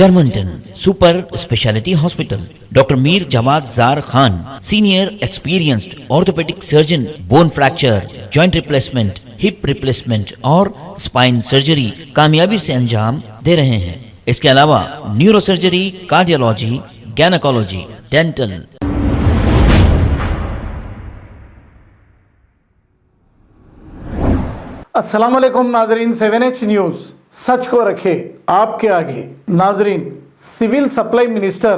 Germanton super speciality hospital, doctor Mir Jawad Zar Khan, senior experienced orthopaedic surgeon, bone fracture, joint replacement, hip replacement और spine surgery कामयाबी से अंजाम दे रहे हैं। इसके अलावा neuro surgery, cardiology, gynaecology, dental. अस्सलाम वालेकुम नाजरीन, 7H न्यूज़ सच को रखे आपके आगे। नाजरीन, सिविल सप्लाई मिनिस्टर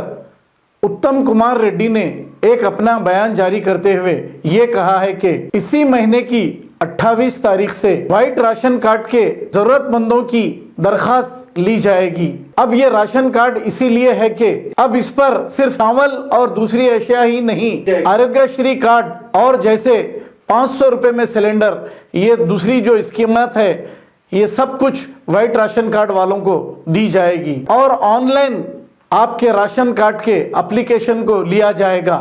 उत्तम कुमार रेड्डी ने एक अपना बयान जारी करते हुए ये कहा है कि इसी महीने की 28 तारीख से व्हाइट राशन कार्ड के जरूरतमंदों की दरखास्त ली जाएगी। अब ये राशन कार्ड इसीलिए है कि अब इस पर सिर्फ चावल और दूसरी अशिया ही नहीं, आरोग्यश्री कार्ड और जैसे 500 रुपए में सिलेंडर, ये दूसरी जो स्कीमत है, ये सब कुछ व्हाइट राशन कार्ड वालों को दी जाएगी और ऑनलाइन आपके राशन कार्ड के एप्लीकेशन को लिया जाएगा।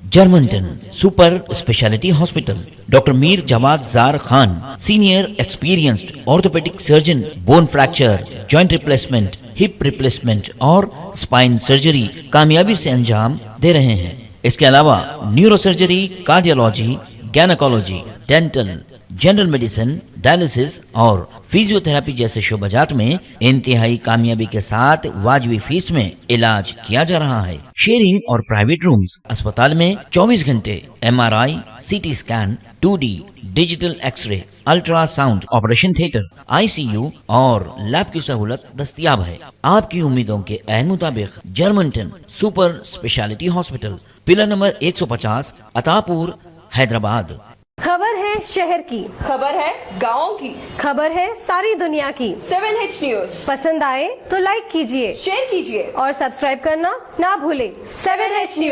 Germanton super speciality hospital, doctor Mir Jawad Zar Khan, senior experienced orthopaedic surgeon, bone fracture, joint replacement, hip replacement और स्पाइन सर्जरी कामयाबी से अंजाम दे रहे हैं। इसके अलावा neuro surgery, cardiology, gynaecology, dental, general medicine, dialysis और फिजियोथेरेपी जैसे शोबाजात में इंतहाई कामयाबी के साथ वाजबी फीस में इलाज किया जा रहा है। शेयरिंग और प्राइवेट रूम्स, अस्पताल में 24 घंटे MRI, CT scan, 2D digital x-ray, ultrasound, operation theatre, ICU और लैब की सहूलत दस्तयाब है। आपकी उम्मीदों के ऐन मुताबिक Germanton super speciality hospital, pillar number 150, Attapur, Hyderabad. खबर है शहर की, खबर है गाँव की, खबर है सारी दुनिया की। 7H न्यूज़ पसंद आए तो लाइक कीजिए, शेयर कीजिए और सब्सक्राइब करना ना भूलें। 7H news.